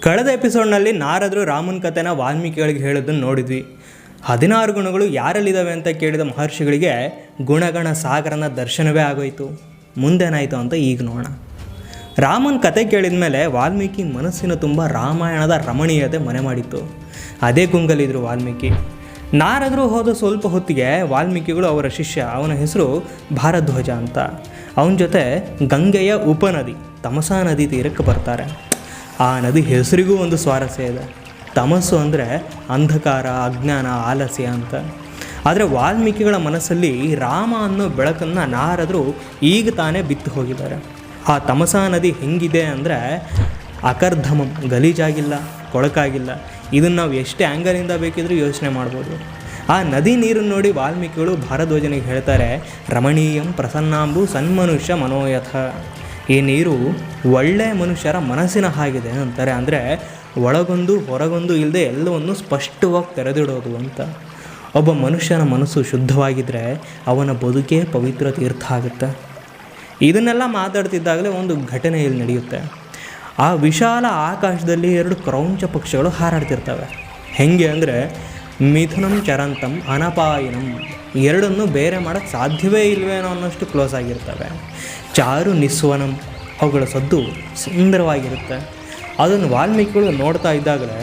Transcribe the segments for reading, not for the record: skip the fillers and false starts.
ಕಳೆದ ಎಪಿಸೋಡ್ನಲ್ಲಿ ನಾರದರು ರಾಮನ ಕಥೆನ ವಾಲ್ಮೀಕಿಗಳಿಗೆ ಹೇಳೋದನ್ನು ನೋಡಿದ್ವಿ. 16 ಗುಣಗಳು ಯಾರಲ್ಲಿದ್ದಾವೆ ಅಂತ ಕೇಳಿದ ಮಹರ್ಷಿಗಳಿಗೆ ಗುಣಗಣ ಸಾಗರನ ದರ್ಶನವೇ ಆಗೋಯಿತು. ಮುಂದೇನಾಯಿತು ಅಂತ ಈಗ ನೋಡೋಣ. ರಾಮನ ಕತೆ ಕೇಳಿದ ಮೇಲೆ ವಾಲ್ಮೀಕಿ ಮನಸ್ಸಿನ ತುಂಬ ರಾಮಾಯಣದ ರಮಣೀಯತೆ ಮನೆ ಮಾಡಿತ್ತು. ಅದೇ ಗುಂಗಲಿದ್ರು ವಾಲ್ಮೀಕಿ. ನಾರದರು ಹೋದ ಸ್ವಲ್ಪ ಹೊತ್ತಿಗೆ ವಾಲ್ಮೀಕಿಗಳು ಅವರ ಶಿಷ್ಯ, ಅವನ ಹೆಸರು ಭಾರದ್ವಾಜ ಅಂತ, ಅವನ ಜೊತೆ ಗಂಗೆಯ ಉಪನದಿ ತಮಸಾ ನದಿ ತೀರಕ್ಕೆ ಬರ್ತಾರೆ. ಆ ನದಿ ಹೆಸರಿಗೂ ಒಂದು ಸ್ವಾರಸ್ಯ ಇದೆ. ತಮಸ್ಸು ಅಂದರೆ ಅಂಧಕಾರ, ಅಜ್ಞಾನ, ಆಲಸ್ಯ ಅಂತ. ಆದರೆ ವಾಲ್ಮೀಕಿಗಳ ಮನಸ್ಸಲ್ಲಿ ರಾಮ ಅನ್ನೋ ಬೆಳಕನ್ನು ನಾರದರು ಈಗ ತಾನೇ ಬಿತ್ತು ಹೋಗಿದ್ದಾರೆ. ಆ ತಮಸಾ ನದಿ ಹೆಂಗಿದೆ ಅಂದರೆ ಅಕರ್ಧಮಂ, ಗಲೀಜಾಗಿಲ್ಲ, ಕೊಳಕಾಗಿಲ್ಲ. ಇದನ್ನು ನಾವು ಎಷ್ಟೇ ಆ್ಯಂಗಲಿಂದ ಬೇಕಿದ್ರೂ ಯೋಚನೆ ಮಾಡ್ಬೋದು. ಆ ನದಿ ನೀರನ್ನು ನೋಡಿ ವಾಲ್ಮೀಕಿಗಳು ಭಾರದ್ವಾಜನಿಗೆ ಹೇಳ್ತಾರೆ, ರಮಣೀಯಂ ಪ್ರಸನ್ನಾಂಬು ಸನ್ಮನುಷ್ಯ ಮನೋಯಥ. ಈ ನೀರು ಒಳ್ಳೆಯ ಮನುಷ್ಯರ ಮನಸ್ಸಿನ ಹಾಗಿದೆ ಅಂತಾರೆ. ಅಂದರೆ ಒಳಗೊಂದು ಹೊರಗೊಂದು ಇಲ್ಲದೆ ಎಲ್ಲವನ್ನು ಸ್ಪಷ್ಟವಾಗಿ ತೆರೆದಿಡೋದು ಅಂತ. ಒಬ್ಬ ಮನುಷ್ಯನ ಮನಸ್ಸು ಶುದ್ಧವಾಗಿದ್ದರೆ ಅವನ ಬದುಕೇ ಪವಿತ್ರ ತೀರ್ಥ ಆಗುತ್ತೆ. ಇದನ್ನೆಲ್ಲ ಮಾತಾಡ್ತಿದ್ದಾಗಲೇ ಒಂದು ಘಟನೆ ಇಲ್ಲಿ ನಡೆಯುತ್ತೆ. ಆ ವಿಶಾಲ ಆಕಾಶದಲ್ಲಿ 2 ಕ್ರೌಂಚ ಪಕ್ಷಿಗಳು ಹಾರಾಡ್ತಿರ್ತವೆ. ಹೆಂಗೆ ಅಂದರೆ ಮಿಥುನಂ ಚರಂತಂ ಅನಪಾಯಿನಂ, ಎರಡನ್ನು ಬೇರೆ ಮಾಡೋಕ್ಕೆ ಸಾಧ್ಯವೇ ಇಲ್ವೇನೋ ಅನ್ನೋಷ್ಟು ಕ್ಲೋಸ್ ಆಗಿರ್ತವೆ. ಚಾರು ನಿಸ್ವನಂ, ಅವುಗಳ ಸದ್ದು ಸುಂದರವಾಗಿರುತ್ತೆ. ಅದನ್ನು ವಾಲ್ಮೀಕಿಗಳು ನೋಡ್ತಾ ಇದ್ದಾಗಲೇ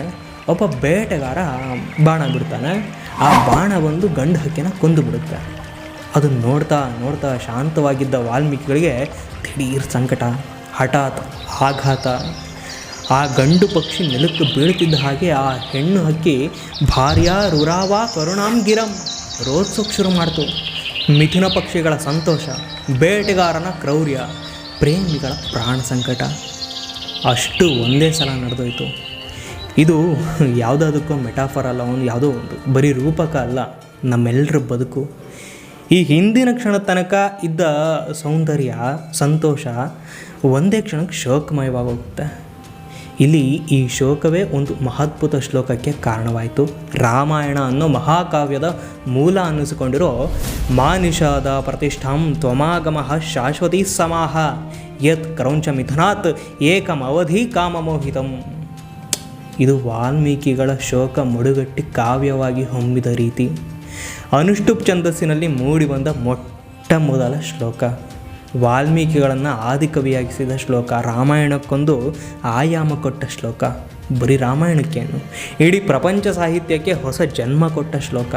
ಒಬ್ಬ ಬೇಟೆಗಾರ ಬಾಣ ಬಿಡ್ತಾನೆ. ಆ ಬಾಣ ಬಂದು ಗಂಡು ಹಕ್ಕಿನ ಕೊಂದು ಬಿಡುತ್ತೆ. ಅದನ್ನು ನೋಡ್ತಾ ನೋಡ್ತಾ ಶಾಂತವಾಗಿದ್ದ ವಾಲ್ಮೀಕಿಗಳಿಗೆ ದಿಢೀರ್ ಸಂಕಟ, ಹಠಾತ್ ಆಘಾತ. ಆ ಗಂಡು ಪಕ್ಷಿ ನೆಲಕ್ಕೆ ಬೀಳ್ತಿದ್ದ ಹಾಗೆ ಆ ಹೆಣ್ಣು ಹಕ್ಕಿ ಭಾರ್ಯ ರುರಾವ ಕರುಣಾಂ ಗಿರಂ ರೋತ್ಸೋಕ್ ಶುರು ಮಾಡ್ತು. ಮಿಥುನ ಪಕ್ಷಿಗಳ ಸಂತೋಷ, ಬೇಟೆಗಾರನ ಕ್ರೌರ್ಯ, ಪ್ರೇಮಿಗಳ ಪ್ರಾಣ ಸಂಕಟ ಅಷ್ಟು ಒಂದೇ ಸಲ ನಡೆದೋಯ್ತು. ಇದು ಯಾವುದಕ್ಕೂ ಮೆಟಾಫರ್ ಅಲ್ಲ, ಯಾವುದೋ ಒಂದು ಬರೀ ರೂಪಕ ಅಲ್ಲ, ನಮ್ಮೆಲ್ಲರ ಬದುಕು. ಈ ಹಿಂದಿನ ಕ್ಷಣ ತನಕ ಇದ್ದ ಸೌಂದರ್ಯ, ಸಂತೋಷ ಒಂದೇ ಕ್ಷಣಕ್ಕೆ ಶೋಕಮಯವಾಗೋಗುತ್ತೆ. ಇಲ್ಲಿ ಈ ಶೋಕವೇ ಒಂದು ಮಹತ್ವದ ಶ್ಲೋಕಕ್ಕೆ ಕಾರಣವಾಯಿತು. ರಾಮಾಯಣ ಅನ್ನೋ ಮಹಾಕಾವ್ಯದ ಮೂಲ ಅನ್ನಿಸಿಕೊಂಡಿರೋ ಮಾನಿಷಾದ ಪ್ರತಿಷ್ಠಾಂ ತ್ವಮಾಗಮಃ ಶಾಶ್ವತೀ ಸಮಾಹ ಯತ್ ಕ್ರೌಂಚ ಮಿಥುನಾತ್ ಏಕಮವಧಿ ಕಾಮಮೋಹಿತಂ. ಇದು ವಾಲ್ಮೀಕಿಗಳ ಶೋಕ ಮುಡುಗಟ್ಟಿ ಕಾವ್ಯವಾಗಿ ಹೊಮ್ಮಿದ ರೀತಿ. ಅನುಷ್ಠುಪ್ ಛಂದಸ್ಸಿನಲ್ಲಿ ಮೂಡಿ ಬಂದ ಮೊಟ್ಟ ಮೊದಲ ಶ್ಲೋಕ, ವಾಲ್ಮೀಕಿಗಳನ್ನು ಆದಿಕವಿಯಾಗಿಸಿದ ಶ್ಲೋಕ, ರಾಮಾಯಣಕ್ಕೊಂದು ಆಯಾಮ ಕೊಟ್ಟ ಶ್ಲೋಕ. ಬರೀ ರಾಮಾಯಣಕ್ಕೇನು, ಇಡೀ ಪ್ರಪಂಚ ಸಾಹಿತ್ಯಕ್ಕೆ ಹೊಸ ಜನ್ಮ ಕೊಟ್ಟ ಶ್ಲೋಕ.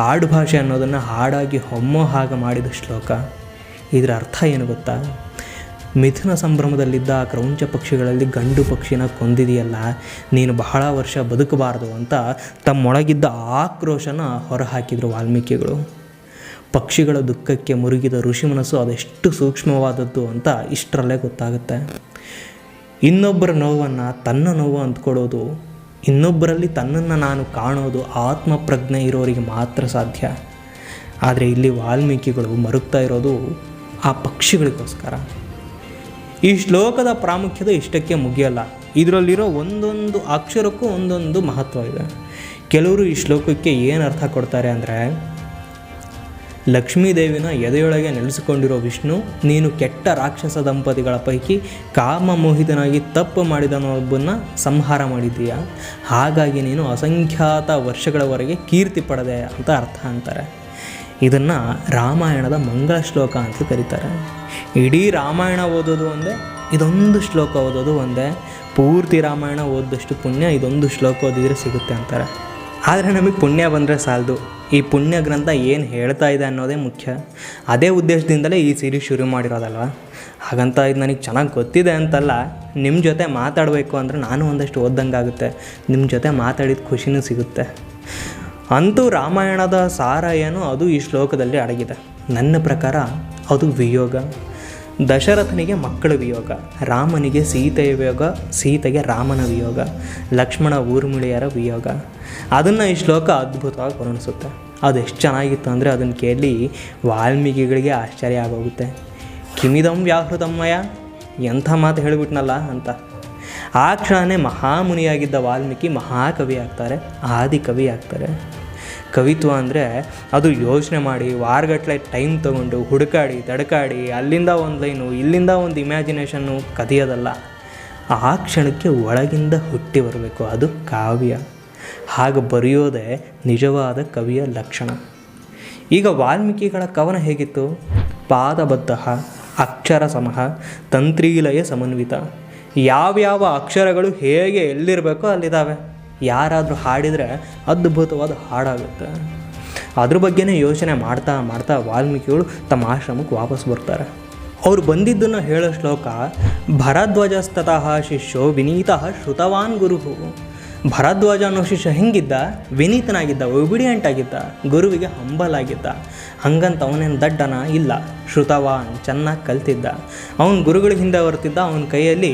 ಆಡು ಭಾಷೆ ಅನ್ನೋದನ್ನು ಹಾಡಾಗಿ ಹೊಮ್ಮೋ ಹಾಗೆ ಮಾಡಿದ ಶ್ಲೋಕ. ಇದರ ಅರ್ಥ ಏನು ಗೊತ್ತಾ? ಮಿಥುನ ಸಂಭ್ರಮದಲ್ಲಿದ್ದ ಆ ಕ್ರೌಂಚ ಪಕ್ಷಿಗಳಲ್ಲಿ ಗಂಡು ಪಕ್ಷಿನ ಕೊಂದಿದೆಯಲ್ಲ, ನೀನು ಬಹಳ ವರ್ಷ ಬದುಕಬಾರದು ಅಂತ ತಮ್ಮೊಳಗಿದ್ದ ಆಕ್ರೋಶನ ಹೊರಹಾಕಿದರು ವಾಲ್ಮೀಕಿಗಳು. ಪಕ್ಷಿಗಳ ದುಃಖಕ್ಕೆ ಮುರುಗಿದ ಋಷಿ ಮನಸ್ಸು ಅದೆಷ್ಟು ಸೂಕ್ಷ್ಮವಾದದ್ದು ಅಂತ ಇಷ್ಟರಲ್ಲೇ ಗೊತ್ತಾಗುತ್ತೆ. ಇನ್ನೊಬ್ಬರ ನೋವನ್ನು ತನ್ನ ನೋವು ಅಂದ್ಕೊಡೋದು, ಇನ್ನೊಬ್ಬರಲ್ಲಿ ತನ್ನನ್ನು ನಾನು ಕಾಣೋದು ಆತ್ಮಪ್ರಜ್ಞೆ ಇರೋರಿಗೆ ಮಾತ್ರ ಸಾಧ್ಯ. ಆದರೆ ಇಲ್ಲಿ ವಾಲ್ಮೀಕಿಗಳು ಮರುಗ್ತಾ ಇರೋದು ಆ ಪಕ್ಷಿಗಳಿಗೋಸ್ಕರ. ಈ ಶ್ಲೋಕದ ಪ್ರಾಮುಖ್ಯತೆ ಇಷ್ಟಕ್ಕೆ ಮುಗಿಯಲ್ಲ. ಇದರಲ್ಲಿರೋ ಒಂದೊಂದು ಅಕ್ಷರಕ್ಕೂ ಒಂದೊಂದು ಮಹತ್ವ ಇದೆ. ಕೆಲವರು ಈ ಶ್ಲೋಕಕ್ಕೆ ಏನು ಅರ್ಥ ಕೊಡ್ತಾರೆ ಅಂದರೆ, ಲಕ್ಷ್ಮೀದೇವಿನ ಎದೆಯೊಳಗೆ ನೆಲೆಸಿಕೊಂಡಿರೋ ವಿಷ್ಣು, ನೀನು ಕೆಟ್ಟ ರಾಕ್ಷಸ ದಂಪತಿಗಳ ಪೈಕಿ ಕಾಮಮೋಹಿತನಾಗಿ ತಪ್ಪು ಮಾಡಿದನೊಬ್ಬನ್ನು ಸಂಹಾರ ಮಾಡಿದ್ದೀಯಾ, ಹಾಗಾಗಿ ನೀನು ಅಸಂಖ್ಯಾತ ವರ್ಷಗಳವರೆಗೆ ಕೀರ್ತಿ ಪಡೆದೆ ಅಂತ ಅರ್ಥ ಅಂತಾರೆ. ಇದನ್ನು ರಾಮಾಯಣದ ಮಂಗಳ ಶ್ಲೋಕ ಅಂತ ಕರೀತಾರೆ. ಇಡೀ ರಾಮಾಯಣ ಓದೋದು ಒಂದೇ, ಇದೊಂದು ಶ್ಲೋಕ ಓದೋದು ಒಂದೇ. ಪೂರ್ತಿ ರಾಮಾಯಣ ಓದಿದಷ್ಟು ಪುಣ್ಯ ಇದೊಂದು ಶ್ಲೋಕ ಓದಿದರೆ ಸಿಗುತ್ತೆ ಅಂತಾರೆ. ಆದರೆ ನಮಗೆ ಪುಣ್ಯ ಬಂದರೆ ಸಾಲದು, ಈ ಪುಣ್ಯ ಗ್ರಂಥ ಏನು ಹೇಳ್ತಾ ಇದೆ ಅನ್ನೋದೇ ಮುಖ್ಯ. ಅದೇ ಉದ್ದೇಶದಿಂದಲೇ ಈ ಸೀರೀಸ್ ಶುರು ಮಾಡಿರೋದಲ್ವ. ಹಾಗಂತ ಇದು ನನಗೆ ಚೆನ್ನಾಗಿ ಗೊತ್ತಿದೆ ಅಂತಲ್ಲ, ನಿಮ್ಮ ಜೊತೆ ಮಾತಾಡಬೇಕು ಅಂದರೆ ನಾನು ಒಂದಷ್ಟು ಓದ್ದಂಗಾಗುತ್ತೆ, ನಿಮ್ಮ ಜೊತೆ ಮಾತಾಡಿದ ಖುಷಿನೂ ಸಿಗುತ್ತೆ. ಅಂತೂ ರಾಮಾಯಣದ ಸಾರ ಏನು ಅದು ಈ ಶ್ಲೋಕದಲ್ಲಿ ಅಡಗಿದೆ. ನನ್ನ ಪ್ರಕಾರ ಅದು ವಿಯೋಗ. ದಶರಥನಿಗೆ ಮಕ್ಕಳ ವಿಯೋಗ, ರಾಮನಿಗೆ ಸೀತೆಯ ವಿಯೋಗ, ಸೀತೆಗೆ ರಾಮನ ವಿಯೋಗ, ಲಕ್ಷ್ಮಣ ಊರ್ಮಿಳೆಯರ ವಿಯೋಗ. ಅದನ್ನು ಈ ಶ್ಲೋಕ ಅದ್ಭುತವಾಗಿ ವರ್ಣಿಸುತ್ತೆ. ಅದೆಷ್ಟು ಚೆನ್ನಾಗಿತ್ತು ಅಂದರೆ ಅದನ್ನು ಕೇಳಿ ವಾಲ್ಮೀಕಿಗಳಿಗೆ ಆಶ್ಚರ್ಯ ಆಗೋಗುತ್ತೆ. ಕಿಮಿದಂ ವ್ಯಾಹೃತಮ್ಮಯ, ಎಂಥ ಮಾತು ಹೇಳಿಬಿಟ್ನಲ್ಲ ಅಂತ. ಆ ಕ್ಷಣವೇ ಮಹಾಮುನಿಯಾಗಿದ್ದ ವಾಲ್ಮೀಕಿ ಮಹಾಕವಿ ಆಗ್ತಾರೆ, ಆದಿಕವಿ ಆಗ್ತಾರೆ. ಕವಿತ್ವ ಅಂದರೆ ಅದು ಯೋಚನೆ ಮಾಡಿ ವಾರಗಟ್ಟಲೆ ಟೈಮ್ ತೊಗೊಂಡು ಹುಡುಕಾಡಿ ತಡಕಾಡಿ ಅಲ್ಲಿಂದ ಒಂದು ಲೈನು ಇಲ್ಲಿಂದ ಒಂದು ಇಮ್ಯಾಜಿನೇಷನ್ನು ಕದಿಯೋದಲ್ಲ. ಆ ಕ್ಷಣಕ್ಕೆ ಒಳಗಿಂದ ಹುಟ್ಟಿ ಬರಬೇಕು, ಅದು ಕಾವ್ಯ. ಹಾಗೆ ಬರೆಯೋದೇ ನಿಜವಾದ ಕವಿಯ ಲಕ್ಷಣ. ಈಗ ವಾಲ್ಮೀಕಿಗಳ ಕವನ ಹೇಗಿತ್ತು? ಪಾದಬದ್ಧ, ಅಕ್ಷರ ಸಮಃ, ತಂತ್ರೀಲಯ ಸಮನ್ವಿತ. ಯಾವ್ಯಾವ ಅಕ್ಷರಗಳು ಹೇಗೆ ಎಲ್ಲಿರಬೇಕೋ ಅಲ್ಲಿದ್ದಾವೆ. ಯಾರಾದರೂ ಹಾಡಿದರೆ ಅದ್ಭುತವಾದ ಹಾಡಾಗುತ್ತೆ. ಅದ್ರ ಬಗ್ಗೆನೇ ಯೋಚನೆ ಮಾಡ್ತಾ ಮಾಡ್ತಾ ವಾಲ್ಮೀಕಿಗಳು ತಮ್ಮ ಆಶ್ರಮಕ್ಕೆ ವಾಪಸ್ ಬರ್ತಾರೆ. ಅವ್ರು ಬಂದಿದ್ದನ್ನು ಹೇಳೋ ಶ್ಲೋಕ, ಭರದ್ವಾಜಸ್ತತಃ ಶಿಷ್ಯೋ ವಿನೀತಃ ಶ್ರುತವಾನ್ ಗುರುಹು. ಭರದ್ವಾಜ ಅನ್ನೋ ಶಿಷ್ಯ ಹೆಂಗಿದ್ದ? ವಿನೀತನಾಗಿದ್ದ, ಒಬಿಡಿಯಂಟ್ ಆಗಿದ್ದ, ಗುರುವಿಗೆ ಹಂಬಲ್ ಆಗಿದ್ದ. ಹಂಗಂತ ಅವನೇನು ದಡ್ಡನ? ಇಲ್ಲ, ಶ್ರುತವಾನ್, ಚೆನ್ನಾಗಿ ಕಲ್ತಿದ್ದ. ಅವನ ಗುರುಗಳ ಹಿಂದೆ ಬರ್ತಿದ್ದ. ಅವನ ಕೈಯಲ್ಲಿ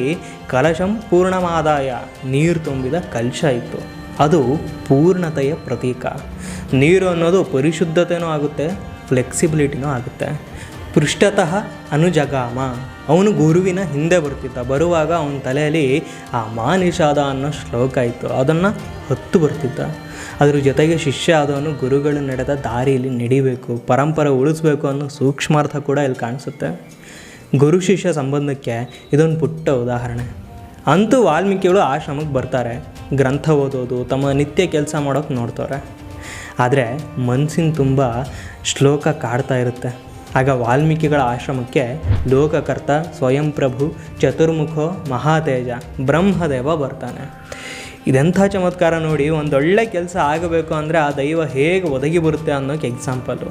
ಕಲಶಂ ಪೂರ್ಣಮಾದಾಯ, ನೀರು ತುಂಬಿದ ಕಲಶ ಇತ್ತು. ಅದು ಪೂರ್ಣತೆಯ ಪ್ರತೀಕ. ನೀರು ಅನ್ನೋದು ಪರಿಶುದ್ಧತೆಯೂ ಆಗುತ್ತೆ, ಫ್ಲೆಕ್ಸಿಬಿಲಿಟಿನೂ ಆಗುತ್ತೆ. ಪೃಷ್ಠತಃ ಅನುಜಗಾಮ, ಅವನು ಗುರುವಿನ ಹಿಂದೆ ಬರ್ತಿದ್ದ. ಬರುವಾಗ ಅವನ ತಲೆಯಲ್ಲಿ ಆ ಮಾನಿಷಾದ ಅನ್ನೋ ಶ್ಲೋಕ ಇತ್ತು, ಅದನ್ನು ಹೊತ್ತು ಬರ್ತಿದ್ದ. ಅದ್ರ ಜೊತೆಗೆ ಶಿಷ್ಯ ಆದವನು ಗುರುಗಳು ನಡೆದ ದಾರಿಯಲ್ಲಿ ನಡಿಬೇಕು, ಪರಂಪರೆ ಉಳಿಸ್ಬೇಕು ಅನ್ನೋ ಸೂಕ್ಷ್ಮಾರ್ಥ ಕೂಡ ಇಲ್ಲಿ ಕಾಣಿಸುತ್ತೆ. ಗುರು ಶಿಷ್ಯ ಸಂಬಂಧಕ್ಕೆ ಇದೊಂದು ಪುಟ್ಟ ಉದಾಹರಣೆ. ಅಂತೂ ವಾಲ್ಮೀಕಿಗಳು ಆಶ್ರಮಕ್ಕೆ ಬರ್ತಾರೆ, ಗ್ರಂಥ ಓದೋದು, ತಮ್ಮ ನಿತ್ಯ ಕೆಲಸ ಮಾಡೋಕ್ಕೆ ನೋಡ್ತಾರೆ. ಆದರೆ ಮನಸ್ಸಿನ ತುಂಬ ಶ್ಲೋಕ ಕಾಡ್ತಾ ಇರುತ್ತೆ. ಆಗ ವಾಲ್ಮೀಕಿಗಳ ಆಶ್ರಮಕ್ಕೆ ಲೋಕಕರ್ತ, ಸ್ವಯಂ ಪ್ರಭು, ಚತುರ್ಮುಖೋ ಮಹಾತೇಜ ಬ್ರಹ್ಮದೇವ ಬರ್ತಾನೆ. ಇದೆಂಥ ಚಮತ್ಕಾರ ನೋಡಿ. ಒಂದೊಳ್ಳೆ ಕೆಲಸ ಆಗಬೇಕು ಅಂದರೆ ಆ ದೈವ ಹೇಗೆ ಒದಗಿ ಬರುತ್ತೆ ಅನ್ನೋಕ್ಕೆ ಎಕ್ಸಾಂಪಲು.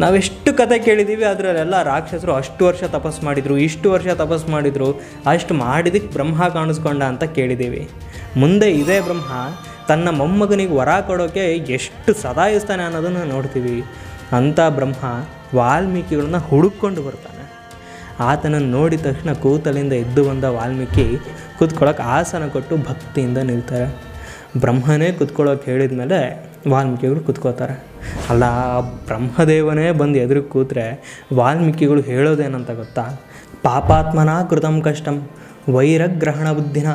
ನಾವೆಷ್ಟು ಕತೆ ಕೇಳಿದ್ದೀವಿ, ಅದರಲ್ಲೆಲ್ಲ ರಾಕ್ಷಸರು ಅಷ್ಟು ವರ್ಷ ತಪಸ್ಸು ಮಾಡಿದರು, ಇಷ್ಟು ವರ್ಷ ತಪಸ್ಸು ಮಾಡಿದರು, ಅಷ್ಟು ಮಾಡಿದಕ್ಕೆ ಬ್ರಹ್ಮ ಕಾಣಿಸ್ಕೊಂಡ ಅಂತ ಕೇಳಿದ್ದೀವಿ. ಮುಂದೆ ಇದೇ ಬ್ರಹ್ಮ ತನ್ನ ಮೊಮ್ಮಗನಿಗೆ ವರ ಕೊಡೋಕ್ಕೆ ಎಷ್ಟು ಸದಾಯಿಸ್ತಾನೆ ಅನ್ನೋದನ್ನು ನೋಡ್ತೀವಿ. ಅಂಥ ಬ್ರಹ್ಮ ವಾಲ್ಮೀಕಿಗಳನ್ನ ಹುಡುಕೊಂಡು ಬರ್ತಾನೆ. ಆತನನ್ನು ನೋಡಿದ ತಕ್ಷಣ ಕೂತಲಿಂದ ಎದ್ದು ಬಂದ ವಾಲ್ಮೀಕಿ ಕೂತ್ಕೊಳ್ಳೋಕೆ ಆಸನ ಕೊಟ್ಟು ಭಕ್ತಿಯಿಂದ ನಿಲ್ತಾರೆ. ಬ್ರಹ್ಮನೇ ಕೂತ್ಕೊಳ್ಳೋಕೆ ಹೇಳಿದ ಮೇಲೆ ವಾಲ್ಮೀಕಿಗಳು ಕೂತ್ಕೋತಾರೆ. ಅಲ್ಲ, ಬ್ರಹ್ಮದೇವನೇ ಬಂದು ಎದುರಿಗೆ ಕೂತ್ರೆ ವಾಲ್ಮೀಕಿಗಳು ಹೇಳೋದೇನಂತ ಗೊತ್ತಾ? ಪಾಪಾತ್ಮನ ಕೃತಂ ಕಷ್ಟಂ ವೈರಗ್ರಹಣ ಬುದ್ಧಿನ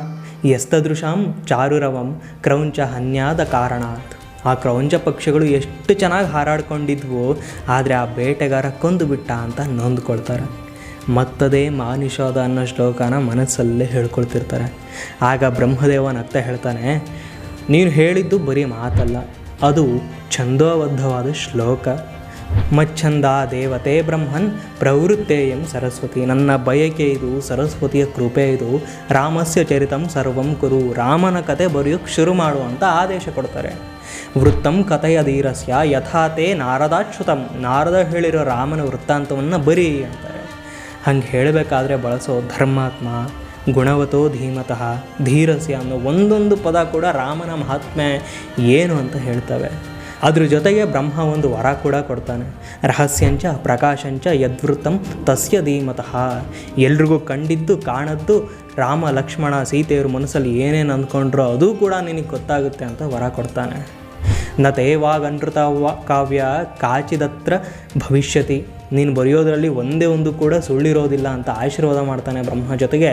ಎಸ್ತದೃಶಾಂ ಚಾರುರವಂ ಕ್ರೌಂಚ ಹನ್ಯಾದ ಕಾರಣಾತ್. ಆ ಕ್ರೌಂಚ ಪಕ್ಷಿಗಳು ಎಷ್ಟು ಚೆನ್ನಾಗಿ ಹಾರಾಡ್ಕೊಂಡಿದ್ವು, ಆದರೆ ಆ ಬೇಟೆಗಾರ ಕೊಂದು ಬಿಟ್ಟ ಅಂತ ನೊಂದ್ಕೊಳ್ತಾರೆ. ಮತ್ತದೇ ಮಾನಿಷಾದ ಅನ್ನೋ ಶ್ಲೋಕನ ಮನಸ್ಸಲ್ಲೇ ಹೇಳ್ಕೊಳ್ತಿರ್ತಾರೆ. ಆಗ ಬ್ರಹ್ಮದೇವನತ್ತ ಹೇಳ್ತಾನೆ, ನೀನು ಹೇಳಿದ್ದು ಬರೀ ಮಾತಲ್ಲ, ಅದು ಛಂದೋಬದ್ಧವಾದ ಶ್ಲೋಕ. ಮಚ್ಛಂದ ದೇವತೆ ಬ್ರಹ್ಮನ್ ಪ್ರವೃತ್ತೇಯಂ ಸರಸ್ವತಿ. ನನ್ನ ಬಯಕೆ ಇದು, ಸರಸ್ವತಿಯ ಕೃಪೆ ಇದು. ರಾಮಸ್ಯ ಚರಿತಂ ಸರ್ವಂ ಕುರು. ರಾಮನ ಕತೆ ಬರೆಯೋಕ್ಕೆ ಶುರು ಮಾಡುವಂಥ ಆದೇಶ ಕೊಡ್ತಾರೆ. ವೃತ್ತಂ ಕಥೆಯ ಧೀರಸ್ಯ ಯಥಾತೆ ನಾರದಾಚ್ಯುತಂ. ನಾರದ ಹೇಳಿರೋ ರಾಮನ ವೃತ್ತಾಂತವನ್ನು ಬರೀ ಅಂತಾರೆ. ಹಂಗೆ ಹೇಳಬೇಕಾದ್ರೆ ಬಳಸೋ ಧರ್ಮಾತ್ಮ, ಗುಣವತೋ ಧೀಮತಃ, ಧೀರಸ್ಯ ಅನ್ನೋ ಒಂದೊಂದು ಪದ ಕೂಡ ರಾಮನ ಮಹಾತ್ಮೆ ಏನು ಅಂತ ಹೇಳ್ತವೆ. ಅದ್ರ ಜೊತೆಗೆ ಬ್ರಹ್ಮ ಒಂದು ವರ ಕೂಡ ಕೊಡ್ತಾನೆ. ರಹಸ್ಯಂಚ ಪ್ರಕಾಶಂಚ ಯದ್ವೃತ್ತಂ ತಸ್ಯ ಧೀಮತಃ. ಎಲ್ರಿಗೂ ಕಂಡಿದ್ದು ಕಾಣದ್ದು ರಾಮ ಲಕ್ಷ್ಮಣ ಸೀತೆಯವ್ರ ಮನಸ್ಸಲ್ಲಿ ಏನೇನು ಅಂದ್ಕೊಂಡ್ರೋ ಅದು ಕೂಡ ನಿನಗೆ ಗೊತ್ತಾಗುತ್ತೆ ಅಂತ ವರ ಕೊಡ್ತಾನೆ. ನ ತೇವಾಗನೃತ ಕಾವ್ಯ ಕಾಚಿದತ್ರ ಭವಿಷ್ಯತಿ. ನೀನು ಬರೆಯೋದ್ರಲ್ಲಿ ಒಂದೇ ಒಂದು ಕೂಡ ಸುಳ್ಳಿರೋದಿಲ್ಲ ಅಂತ ಆಶೀರ್ವಾದ ಮಾಡ್ತಾನೆ ಬ್ರಹ್ಮ. ಜೊತೆಗೆ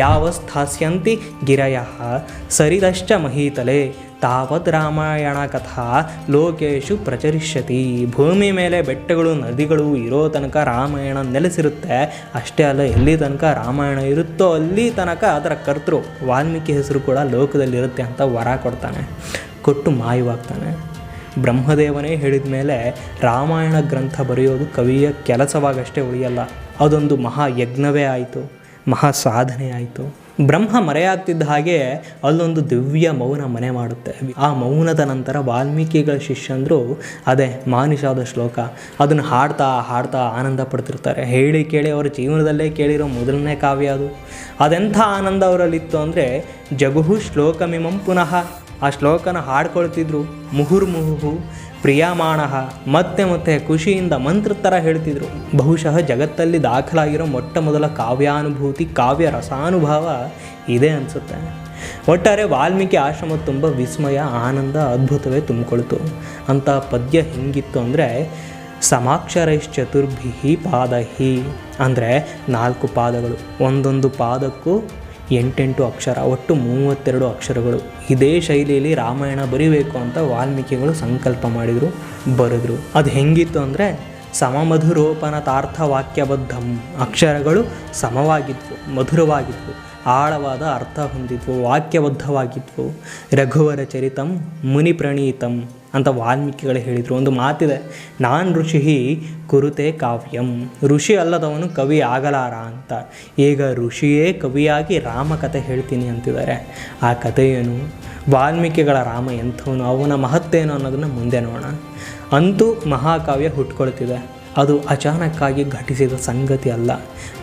ಯಾವ ಸ್ಥಾಸ್ಯಂತಿ ಗಿರಯ ಸರಿದಶ್ಚ ಮಹೀತಲೆ ತಾವತ್ ರಾಮಾಯಣ ಕಥಾ ಲೋಕೇಶು ಪ್ರಚರಿಷ್ಯತಿ. ಭೂಮಿ ಮೇಲೆ ಬೆಟ್ಟಗಳು ನದಿಗಳು ಇರೋ ತನಕ ರಾಮಾಯಣ ನೆಲೆಸಿರುತ್ತೆ. ಅಷ್ಟೇ ಅಲ್ಲ, ಎಲ್ಲಿ ತನಕ ರಾಮಾಯಣ ಇರುತ್ತೋ ಅಲ್ಲಿ ತನಕ ಅದರ ಕರ್ತೃ ವಾಲ್ಮೀಕಿ ಹೆಸರು ಕೂಡ ಲೋಕದಲ್ಲಿರುತ್ತೆ ಅಂತ ವರ ಕೊಡ್ತಾನೆ. ಕೊಟ್ಟು ಮಾಯವಾಗ್ತಾನೆ. ಬ್ರಹ್ಮದೇವನೇ ಹೇಳಿದ ಮೇಲೆ ರಾಮಾಯಣ ಗ್ರಂಥ ಬರೆಯೋದು ಕವಿಯ ಕೆಲಸವಾಗಷ್ಟೇ ಉಳಿಯಲ್ಲ, ಅದೊಂದು ಮಹಾಯಜ್ಞವೇ ಆಯಿತು, ಮಹಾ ಸಾಧನೆ ಆಯಿತು. ಬ್ರಹ್ಮ ಮರೆಯಾಗ್ತಿದ್ದ ಹಾಗೆ ಅಲ್ಲೊಂದು ದಿವ್ಯ ಮೌನ ಮನೆ ಮಾಡುತ್ತೆ. ಆ ಮೌನದ ನಂತರ ವಾಲ್ಮೀಕಿಗಳ ಶಿಷ್ಯಂದರು ಅದೇ ಮಾನಿಷಾದ ಶ್ಲೋಕ ಅದನ್ನು ಹಾಡ್ತಾ ಹಾಡ್ತಾ ಆನಂದ ಪಡ್ತಿರ್ತಾರೆ. ಹೇಳಿ ಕೇಳಿ ಅವರ ಜೀವನದಲ್ಲೇ ಕೇಳಿರೋ ಮೊದಲನೇ ಕಾವ್ಯ ಅದು. ಅದೆಂಥ ಆನಂದ ಅವರಲ್ಲಿತ್ತು ಅಂದರೆ ಜಗುಹು ಶ್ಲೋಕಮಿಮಂ ಪುನಃ. ಆ ಶ್ಲೋಕನ ಹಾಡ್ಕೊಳ್ತಿದ್ರು. ಮುಹುರ್ಮುಹು ಪ್ರಿಯಮಾಣ, ಮತ್ತೆ ಮತ್ತೆ ಖುಷಿಯಿಂದ ಮಂತ್ರ ಥರ ಹೇಳ್ತಿದ್ರು. ಬಹುಶಃ ಜಗತ್ತಲ್ಲಿ ದಾಖಲಾಗಿರೋ ಮೊಟ್ಟ ಮೊದಲ ಕಾವ್ಯಾನುಭೂತಿ, ಕಾವ್ಯ ರಸಾನುಭವ ಇದೆ ಅನಿಸುತ್ತೆ. ಒಟ್ಟಾರೆ ವಾಲ್ಮೀಕಿ ಆಶ್ರಮ ತುಂಬ ವಿಸ್ಮಯ, ಆನಂದ, ಅದ್ಭುತವೇ ತುಂಬಿಕೊಳ್ತು. ಅಂಥ ಪದ್ಯ ಹೆಂಗಿತ್ತು ಅಂದರೆ ಸಮಾಕ್ಷರೈಶ್ಚತುರ್ಭಿ ಪಾದಹಿ ಅಂದರೆ 4 ಪಾದಗಳು, ಒಂದೊಂದು ಪಾದಕ್ಕೂ 8 ಅಕ್ಷರ, ಒಟ್ಟು 32 ಅಕ್ಷರಗಳು. ಇದೇ ಶೈಲಿಯಲ್ಲಿ ರಾಮಾಯಣ ಬರೀಬೇಕು ಅಂತ ವಾಲ್ಮೀಕಿಗಳು ಸಂಕಲ್ಪ ಮಾಡಿದರು, ಬರೆದ್ರು. ಅದು ಹೆಂಗಿತ್ತು ಅಂದರೆ ಸಮಮಧುರೋಪನತಾರ್ಥವಾಕ್ಯಬದ್ಧಂ. ಅಕ್ಷರಗಳು ಸಮವಾಗಿದ್ವು, ಮಧುರವಾಗಿದ್ವು, ಆಳವಾದ ಅರ್ಥ ಹೊಂದಿದ್ವು, ವಾಕ್ಯಬದ್ಧವಾಗಿದ್ವು. ರಘುವರ ಚರಿತಂ ಮುನಿ ಪ್ರಣೀತಂ ಅಂತ ವಾಲ್ಮೀಕಿಗಳು ಹೇಳಿದರು. ಒಂದು ಮಾತಿದೆ, ನಾನ್ ಋಷಿ ಕುರುತೆ ಕಾವ್ಯಂ. ಋಷಿ ಅಲ್ಲದವನು ಕವಿ ಆಗಲಾರ ಅಂತ. ಈಗ ಋಷಿಯೇ ಕವಿಯಾಗಿ ರಾಮಕಥೆ ಹೇಳ್ತೀನಿ ಅಂತಿದ್ದಾರೆ. ಆ ಕಥೆಯೇನು, ವಾಲ್ಮೀಕಿಗಳ ರಾಮ ಎಂಥವನು, ಅವನ ಮಹತ್ತೇನು ಅನ್ನೋದನ್ನು ಮುಂದೆ ನೋಡೋಣ. ಅಂತೂ ಮಹಾಕಾವ್ಯ ಹುಟ್ಕೊಳ್ತಿದೆ. ಅದು ಅಚಾನಕ್ಕಾಗಿ ಘಟಿಸಿದ ಸಂಗತಿ ಅಲ್ಲ.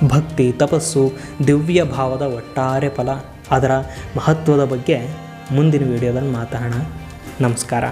ಭಕ್ತಿ, ತಪಸ್ಸು, ದಿವ್ಯ ಭಾವದ ಒಟ್ಟಾರೆ ಫಲ. ಅದರ ಮಹತ್ವದ ಬಗ್ಗೆ ಮುಂದಿನ ವಿಡಿಯೋದಲ್ಲಿ ಮಾತಾಡೋಣ. ನಮಸ್ಕಾರ.